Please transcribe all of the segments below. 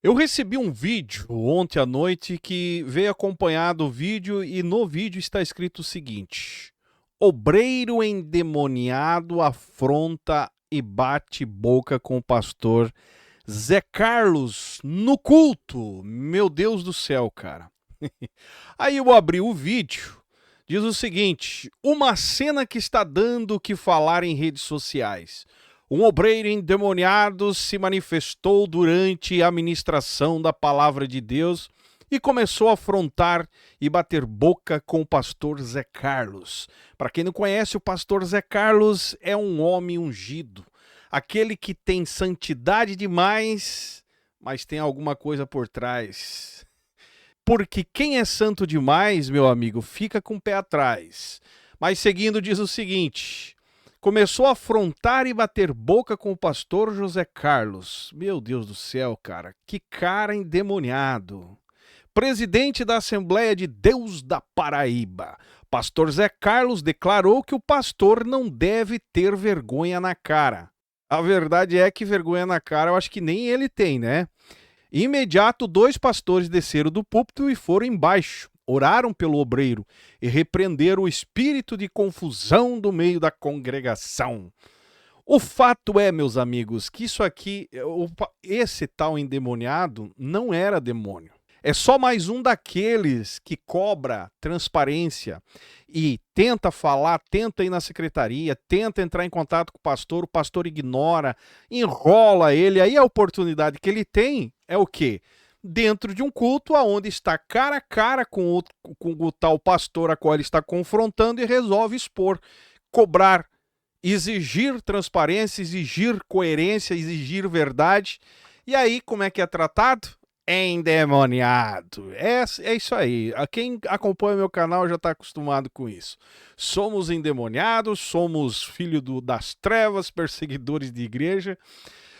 Eu recebi um vídeo ontem à noite que veio acompanhado do vídeo e no vídeo está escrito o seguinte: obreiro endemoniado afronta e bate boca com o pastor Zé Carlos no culto. Meu Deus do céu, cara. Aí eu abri o vídeo, diz o seguinte: uma cena que está dando o que falar em redes sociais. Um obreiro endemoniado se manifestou durante a ministração da palavra de Deus e começou a afrontar e bater boca com o pastor Zé Carlos. Para quem não conhece, o pastor Zé Carlos é um homem ungido, aquele que tem santidade demais, mas tem alguma coisa por trás. Porque quem é santo demais, meu amigo, fica com o pé atrás. Mas seguindo, diz o seguinte: começou a afrontar e bater boca com o pastor José Carlos. Meu Deus do céu, cara, que cara endemoniado. Presidente da Assembleia de Deus da Paraíba, pastor Zé Carlos declarou que o pastor não deve ter vergonha na cara. A verdade é que vergonha na cara eu acho que nem ele tem, né? Imediato, dois pastores desceram do púlpito e foram embaixo. Oraram pelo obreiro e repreenderam o espírito de confusão do meio da congregação. O fato é, meus amigos, que isso aqui, esse tal endemoniado não era demônio. É só mais um daqueles que cobra transparência e tenta falar, tenta ir na secretaria, tenta entrar em contato com o pastor ignora, enrola ele. Aí a oportunidade que ele tem é o quê? Dentro de um culto onde está cara a cara com o tal pastor a qual ele está confrontando e resolve expor, cobrar, exigir transparência, exigir coerência, exigir verdade. E aí, como é que é tratado? Endemoniado. É isso aí. Quem acompanha meu canal já está acostumado com isso. Somos endemoniados, somos filho das trevas, perseguidores de igreja.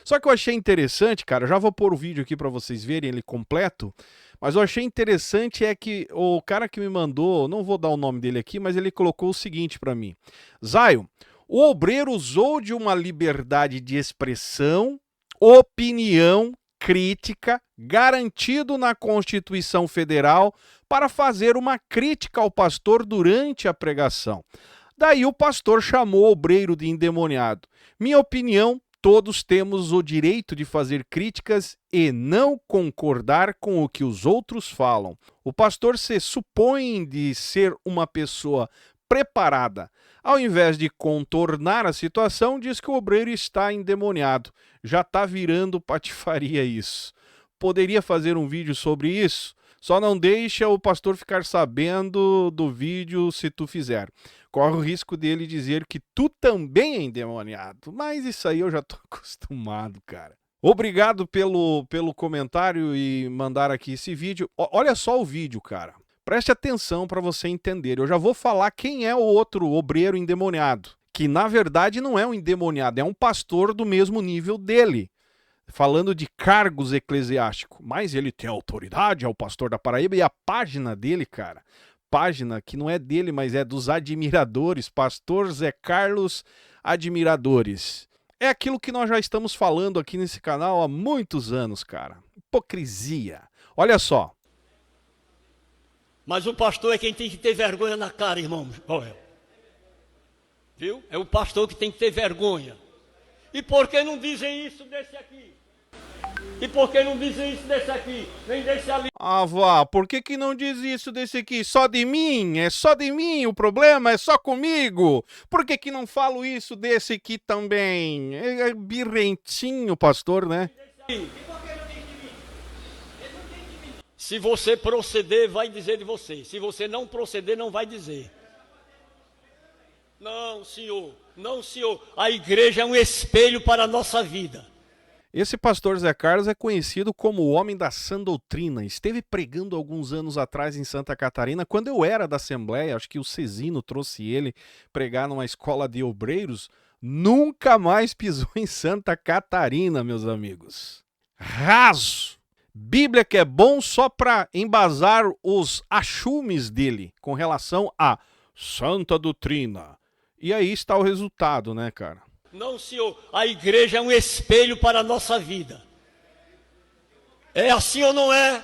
Só que eu achei interessante, cara, já vou pôr o vídeo aqui para vocês verem ele completo, mas eu achei interessante é que o cara que me mandou, não vou dar o nome dele aqui, mas ele colocou o seguinte para mim: Zion, o obreiro usou de uma liberdade de expressão, opinião, crítica, garantido na Constituição Federal, para fazer uma crítica ao pastor durante a pregação. Daí o pastor chamou o obreiro de endemoniado. Minha opinião, todos temos o direito de fazer críticas e não concordar com o que os outros falam. O pastor se supõe de ser uma pessoa preparada. Ao invés de contornar a situação, diz que o obreiro está endemoniado. Já está virando patifaria isso. Poderia fazer um vídeo sobre isso? Só não deixa o pastor ficar sabendo do vídeo se tu fizer. Corre o risco dele dizer que tu também é endemoniado. Mas isso aí eu já tô acostumado, cara. Obrigado pelo comentário e mandar aqui esse vídeo. Olha só o vídeo, cara. Preste atenção para você entender. Eu já vou falar quem é o outro obreiro endemoniado. Que na verdade não é um endemoniado, é um pastor do mesmo nível dele. Falando de cargos eclesiásticos. Mas ele tem autoridade, é o pastor da Paraíba. E a página dele, cara, página que não é dele, mas é dos admiradores, pastor Zé Carlos Admiradores. É aquilo que nós já estamos falando aqui nesse canal há muitos anos, cara. Hipocrisia. Olha só. Mas o pastor é quem tem que ter vergonha na cara, irmão Joel. Viu? É o pastor que tem que ter vergonha. E por que não dizem isso desse aqui? E por que não dizem isso desse aqui? Nem desse ali. Ah, vó, por que não diz isso desse aqui? Só de mim? É só de mim o problema? É só comigo? Por que não falo isso desse aqui também? É birrentinho, pastor, né? Se você proceder, vai dizer de você. Se você não proceder, não vai dizer. Não, senhor. Não, senhor. A igreja é um espelho para a nossa vida. Esse pastor Zé Carlos é conhecido como o homem da sã doutrina. Esteve pregando alguns anos atrás em Santa Catarina, quando eu era da Assembleia, acho que o Cezino trouxe ele pregar numa escola de obreiros. Nunca mais pisou em Santa Catarina, meus amigos. Raso! Bíblia que é bom só para embasar os achumes dele com relação à santa doutrina. E aí está o resultado, né, cara? Não, senhor. A igreja é um espelho para a nossa vida. É assim ou não é?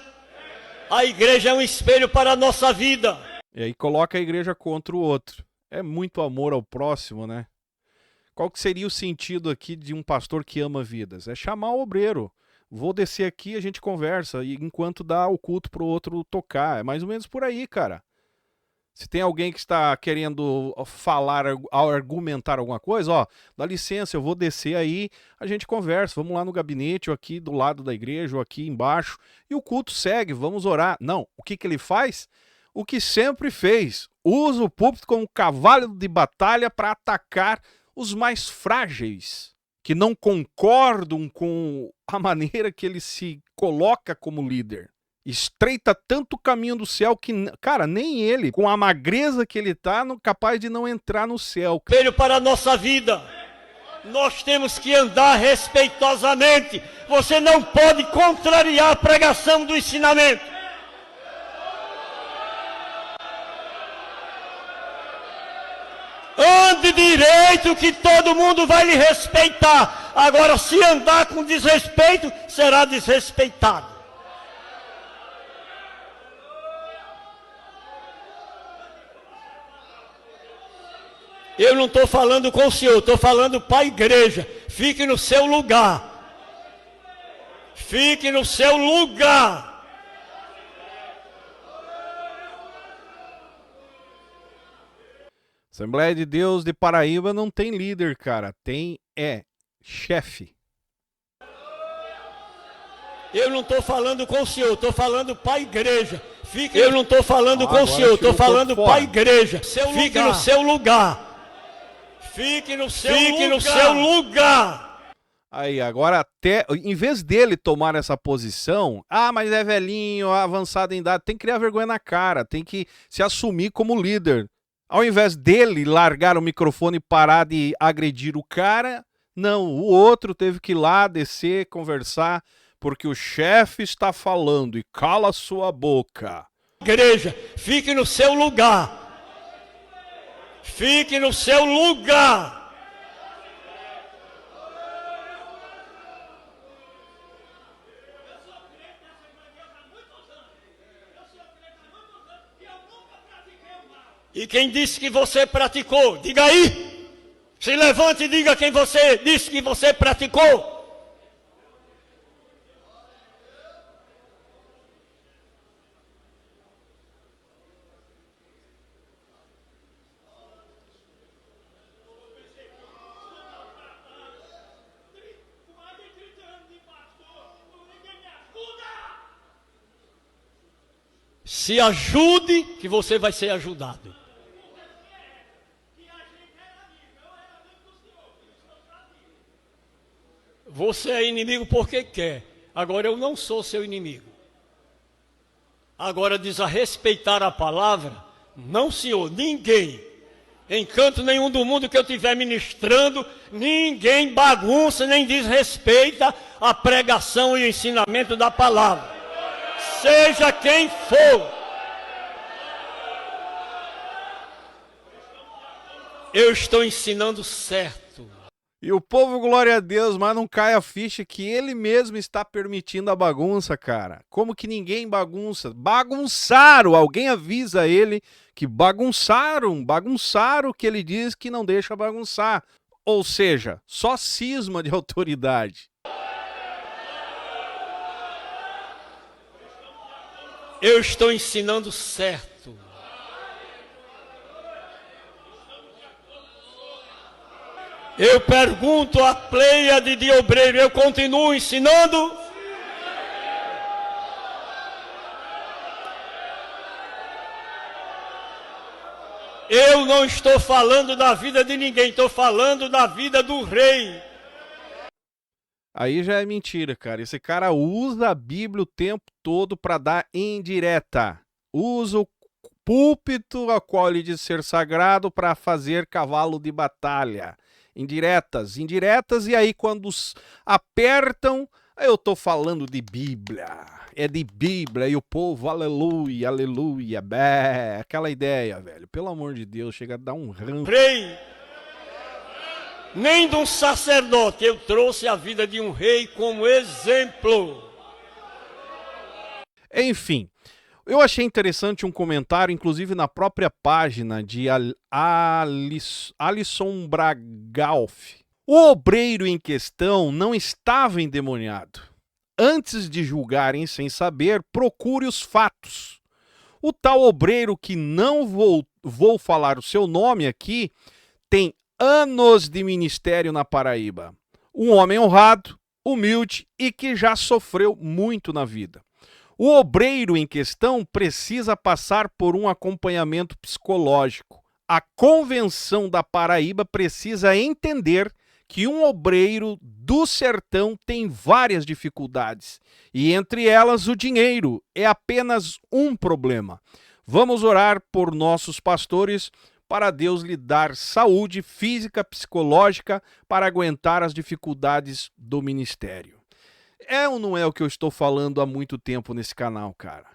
A igreja é um espelho para a nossa vida. E aí coloca a igreja contra o outro. É muito amor ao próximo, né? Qual que seria o sentido aqui de um pastor que ama vidas? É chamar o obreiro. Vou descer aqui, a gente conversa, e enquanto dá o culto pro outro tocar. É mais ou menos por aí, cara. Se tem alguém que está querendo falar, argumentar alguma coisa, ó, dá licença, eu vou descer aí, a gente conversa, vamos lá no gabinete, ou aqui do lado da igreja, ou aqui embaixo, e o culto segue, vamos orar. Não, o que ele faz? O que sempre fez, usa o púlpito como cavalo de batalha para atacar os mais frágeis, que não concordam com a maneira que ele se coloca como líder. Estreita tanto o caminho do céu que, cara, nem ele, com a magreza que ele tá, capaz de não entrar no céu. Espelho para a nossa vida. Nós temos que andar respeitosamente. Você não pode contrariar a pregação do ensinamento. Ande direito que todo mundo vai lhe respeitar. Agora, se andar com desrespeito, será desrespeitado. Eu não estou falando com o senhor, estou falando para a igreja. Fique no seu lugar. Fique no seu lugar. Assembleia de Deus de Paraíba não tem líder, cara. Tem chefe. Eu não estou falando com o senhor, estou falando para a igreja. Eu não estou falando com o senhor, estou falando para a igreja. Fique no seu lugar. Fique no seu lugar. Aí, agora até, em vez dele tomar essa posição, mas é velhinho, avançado em idade, tem que criar vergonha na cara, tem que se assumir como líder. Ao invés dele largar o microfone e parar de agredir o cara, não, o outro teve que ir lá, descer, conversar, porque o chefe está falando e cala sua boca. Igreja, fique no seu lugar. Fique no seu lugar. E quem disse que você praticou? Diga aí. Se levante e diga quem você disse que você praticou. Se ajude, que você vai ser ajudado. Você é inimigo porque quer. Agora eu não sou seu inimigo. Agora diz a respeitar a palavra. Não, senhor, ninguém. Em canto nenhum do mundo que eu estiver ministrando, ninguém bagunça nem desrespeita a pregação e o ensinamento da palavra. Seja quem for. Eu estou ensinando certo. E o povo, glória a Deus, mas não cai a ficha que ele mesmo está permitindo a bagunça, cara. Como que ninguém bagunça? Bagunçaram! Alguém avisa ele que bagunçaram o que ele diz que não deixa bagunçar. Ou seja, só cisma de autoridade. Eu estou ensinando certo. Eu pergunto à pleiade de obreiro, eu continuo ensinando? Eu não estou falando da vida de ninguém, estou falando da vida do rei. Aí já é mentira, cara. Esse cara usa a Bíblia o tempo todo para dar indireta. Usa o púlpito, a qual ele diz ser sagrado, para fazer cavalo de batalha. Indiretas, e aí quando apertam, eu tô falando de Bíblia. É de Bíblia e o povo, aleluia, aleluia, bé. Aquela ideia, velho. Pelo amor de Deus, chega a dar um ranço. Rei. Nem de um sacerdote, eu trouxe a vida de um rei como exemplo. Enfim, eu achei interessante um comentário, inclusive na própria página de Alisson Bragalf. O obreiro em questão não estava endemoniado. Antes de julgarem sem saber, procure os fatos. O tal obreiro, que não vou falar o seu nome aqui, tem anos de ministério na Paraíba. Um homem honrado, humilde e que já sofreu muito na vida. O obreiro em questão precisa passar por um acompanhamento psicológico. A Convenção da Paraíba precisa entender que um obreiro do sertão tem várias dificuldades, e entre elas o dinheiro é apenas um problema. Vamos orar por nossos pastores para Deus lhe dar saúde física, psicológica, para aguentar as dificuldades do ministério. É ou não é o que eu estou falando há muito tempo nesse canal, cara?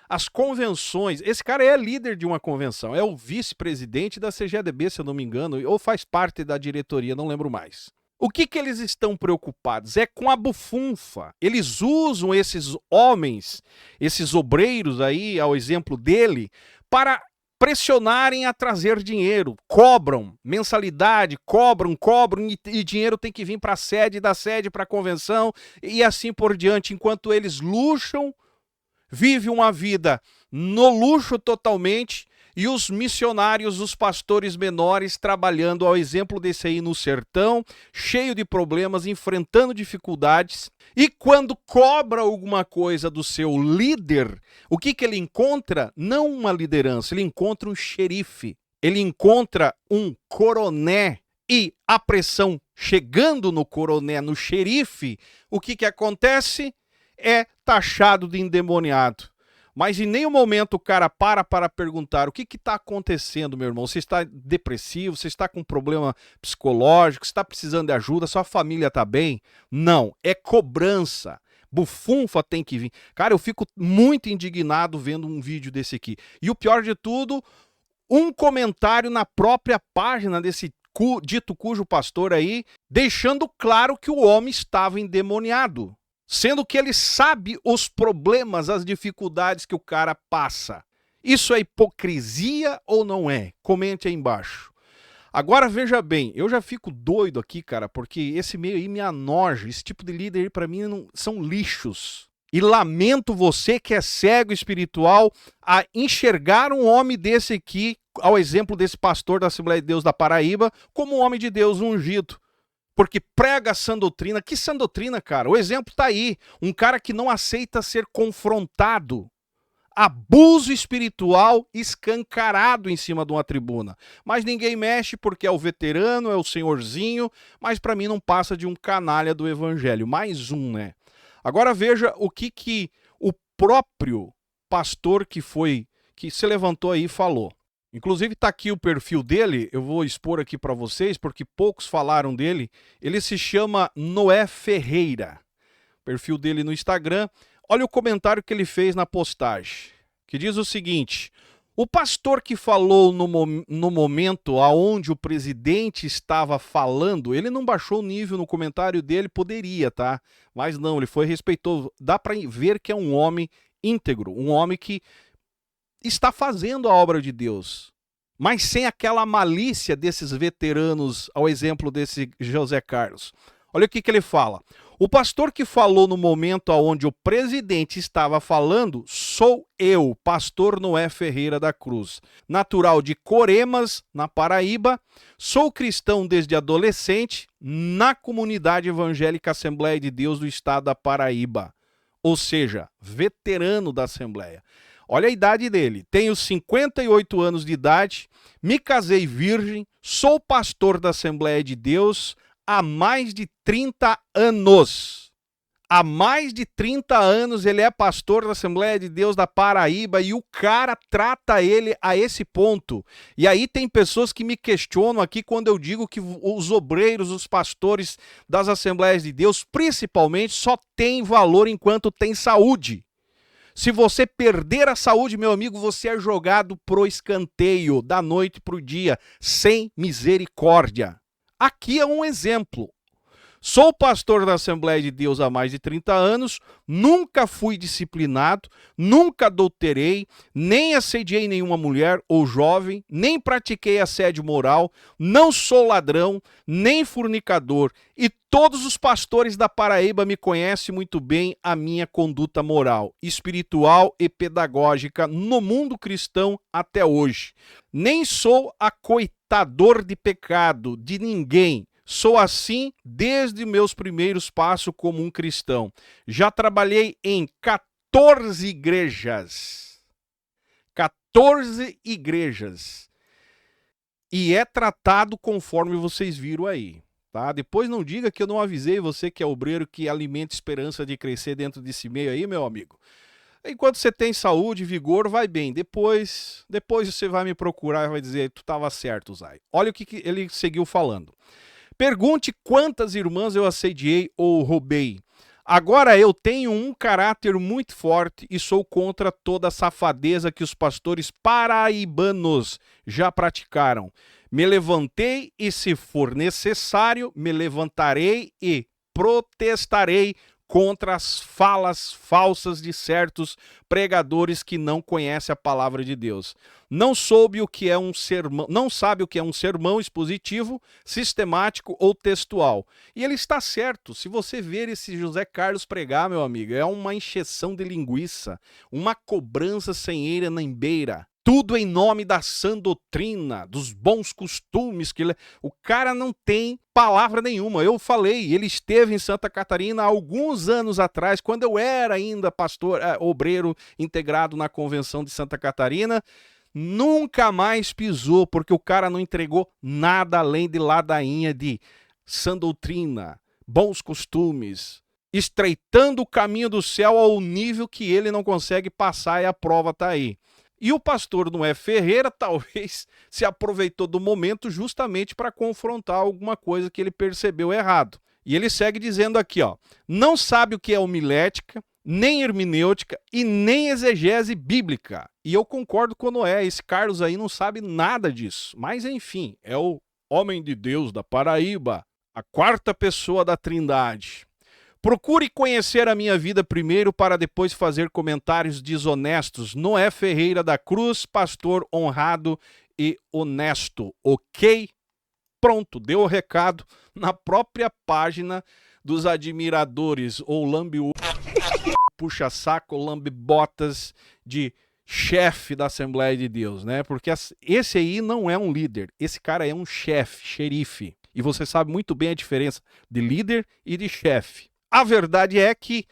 As convenções, esse cara é líder de uma convenção, é o vice-presidente da CGADB, se eu não me engano, ou faz parte da diretoria, não lembro mais. O que eles estão preocupados? É com a bufunfa. Eles usam esses homens, esses obreiros aí, ao exemplo dele, para pressionarem a trazer dinheiro. Cobram mensalidade, cobram, e dinheiro tem que vir para a sede, da sede para a convenção, e assim por diante, enquanto eles luxam, vive uma vida no luxo totalmente, e os missionários, os pastores menores, trabalhando ao exemplo desse aí no sertão, cheio de problemas, enfrentando dificuldades, e quando cobra alguma coisa do seu líder, o que ele encontra? Não uma liderança, ele encontra um xerife, ele encontra um coroné, e a pressão chegando no coroné, no xerife, o que acontece? É taxado de endemoniado. Mas em nenhum momento o cara para perguntar o que está acontecendo, meu irmão. Você está depressivo, você está com um problema psicológico, você está precisando de ajuda, sua família está bem? Não, é cobrança. Bufunfa tem que vir. Cara, eu fico muito indignado vendo um vídeo desse aqui. E o pior de tudo, um comentário na própria página desse dito cujo pastor aí, deixando claro que o homem estava endemoniado. Sendo que ele sabe os problemas, as dificuldades que o cara passa. Isso é hipocrisia ou não é? Comente aí embaixo. Agora veja bem, eu já fico doido aqui, cara, porque esse meio aí me anoja. Esse tipo de líder aí pra mim são lixos. E lamento você que é cego espiritual a enxergar um homem desse aqui, ao exemplo desse pastor da Assembleia de Deus da Paraíba, como um homem de Deus ungido. Porque prega a sã doutrina. Que sã doutrina, cara? O exemplo tá aí. Um cara que não aceita ser confrontado. Abuso espiritual escancarado em cima de uma tribuna. Mas ninguém mexe porque é o veterano, é o senhorzinho. Mas para mim não passa de um canalha do evangelho. Mais um, né? Agora veja o que o próprio pastor que se levantou aí falou. Inclusive está aqui o perfil dele, eu vou expor aqui para vocês, porque poucos falaram dele. Ele se chama Noé Ferreira. O perfil dele no Instagram. Olha o comentário que ele fez na postagem, que diz o seguinte: o pastor que falou no momento aonde o presidente estava falando, ele não baixou o nível no comentário dele, poderia, tá? Mas não, ele foi respeitoso. Dá para ver que é um homem íntegro, um homem que está fazendo a obra de Deus, mas sem aquela malícia desses veteranos, ao exemplo desse José Carlos. Olha o que ele fala. O pastor que falou no momento onde o presidente estava falando, sou eu, pastor Noé Ferreira da Cruz, natural de Coremas, na Paraíba, sou cristão desde adolescente, na comunidade evangélica Assembleia de Deus do estado da Paraíba, ou seja, veterano da Assembleia. Olha a idade dele, tenho 58 anos de idade, me casei virgem, sou pastor da Assembleia de Deus há mais de 30 anos. Há mais de 30 anos ele é pastor da Assembleia de Deus da Paraíba e o cara trata ele a esse ponto. E aí tem pessoas que me questionam aqui quando eu digo que os obreiros, os pastores das Assembleias de Deus, principalmente, só têm valor enquanto tem saúde. Se você perder a saúde, meu amigo, você é jogado pro escanteio, da noite pro dia, sem misericórdia. Aqui é um exemplo. Sou pastor da Assembleia de Deus há mais de 30 anos, nunca fui disciplinado, nunca adulterei, nem assediei nenhuma mulher ou jovem, nem pratiquei assédio moral, não sou ladrão, nem fornicador, e todos os pastores da Paraíba me conhecem muito bem a minha conduta moral, espiritual e pedagógica no mundo cristão até hoje. Nem sou acoitador de pecado de ninguém. Sou assim desde meus primeiros passos como um cristão. Já trabalhei em 14 igrejas. 14 igrejas. E é tratado conforme vocês viram aí. Tá? Depois não diga que eu não avisei você que é obreiro que alimenta esperança de crescer dentro desse meio aí, meu amigo. Enquanto você tem saúde, vigor, vai bem. Depois você vai me procurar e vai dizer, tu estava certo, Zay. Olha o que ele seguiu falando. Pergunte quantas irmãs eu assediei ou roubei. Agora eu tenho um caráter muito forte e sou contra toda a safadeza que os pastores paraibanos já praticaram. Me levantei e, se for necessário, me levantarei e protestarei contra as falas falsas de certos pregadores que não conhecem a palavra de Deus. Não sabe o que é um sermão expositivo, sistemático ou textual. E ele está certo. Se você ver esse José Carlos pregar, meu amigo, é uma encheção de linguiça, uma cobrança sem eira nem beira. Tudo em nome da sã doutrina, dos bons costumes. O cara não tem palavra nenhuma. Eu falei, ele esteve em Santa Catarina há alguns anos atrás, quando eu era ainda pastor, obreiro integrado na Convenção de Santa Catarina. Nunca mais pisou, porque o cara não entregou nada além de ladainha de sã doutrina, bons costumes, estreitando o caminho do céu ao nível que ele não consegue passar e a prova está aí. E o pastor Noé Ferreira talvez se aproveitou do momento justamente para confrontar alguma coisa que ele percebeu errado. E ele segue dizendo aqui, ó, não sabe o que é homilética, nem hermenêutica e nem exegese bíblica. E eu concordo com o Noé, esse Carlos aí não sabe nada disso. Mas enfim, é o homem de Deus da Paraíba, a quarta pessoa da Trindade. Procure conhecer a minha vida primeiro para depois fazer comentários desonestos. Noé Ferreira da Cruz, pastor honrado e honesto, ok? Pronto, deu o recado na própria página dos admiradores, ou puxa-saco, lambe-botas de chefe da Assembleia de Deus, né? Porque esse aí não é um líder, esse cara é um chefe, xerife. E você sabe muito bem a diferença de líder e de chefe. A verdade é que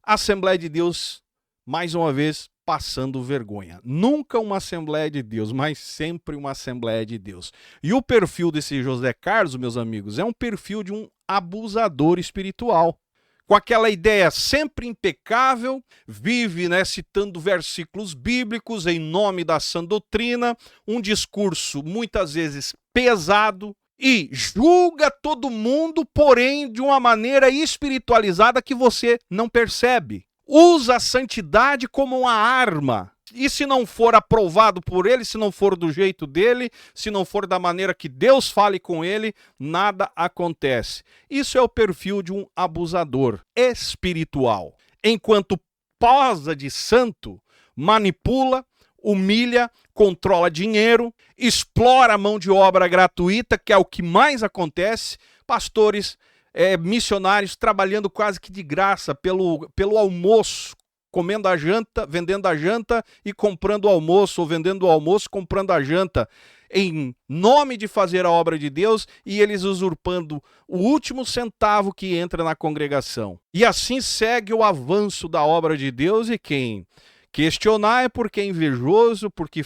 a Assembleia de Deus, mais uma vez, passando vergonha. Nunca uma Assembleia de Deus, mas sempre uma Assembleia de Deus. E o perfil desse José Carlos, meus amigos, é um perfil de um abusador espiritual. Com aquela ideia sempre impecável, vive, né, citando versículos bíblicos em nome da sã doutrina, um discurso muitas vezes pesado, e julga todo mundo, porém de uma maneira espiritualizada que você não percebe. Usa a santidade como uma arma. E se não for aprovado por ele, se não for do jeito dele, se não for da maneira que Deus fale com ele, nada acontece. Isso é o perfil de um abusador espiritual. Enquanto posa de santo, manipula, humilha, controla dinheiro, explora a mão de obra gratuita, que é o que mais acontece. Pastores, missionários trabalhando quase que de graça pelo almoço, comendo a janta, vendendo a janta e comprando o almoço, ou vendendo o almoço, comprando a janta, em nome de fazer a obra de Deus, e eles usurpando o último centavo que entra na congregação. E assim segue o avanço da obra de Deus, e quem questionar é porque é invejoso, porque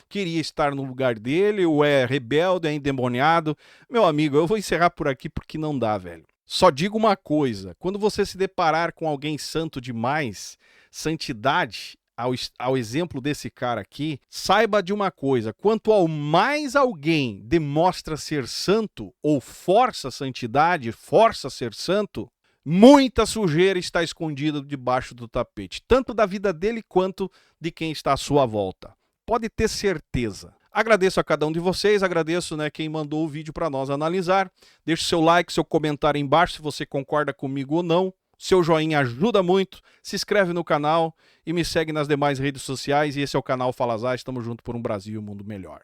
queria estar no lugar dele, ou é rebelde, é endemoniado. Meu amigo, eu vou encerrar por aqui porque não dá, velho. Só digo uma coisa, quando você se deparar com alguém santo demais, santidade, ao exemplo desse cara aqui, saiba de uma coisa, quanto ao mais alguém demonstra ser santo, ou força a santidade, força a ser santo, muita sujeira está escondida debaixo do tapete, tanto da vida dele quanto de quem está à sua volta. Pode ter certeza. Agradeço a cada um de vocês, agradeço, né, quem mandou o vídeo para nós analisar. Deixe seu like, seu comentário aí embaixo se você concorda comigo ou não. Seu joinha ajuda muito. Se inscreve no canal e me segue nas demais redes sociais. E esse é o canal Fala Zaz. Estamos juntos por um Brasil e um mundo melhor.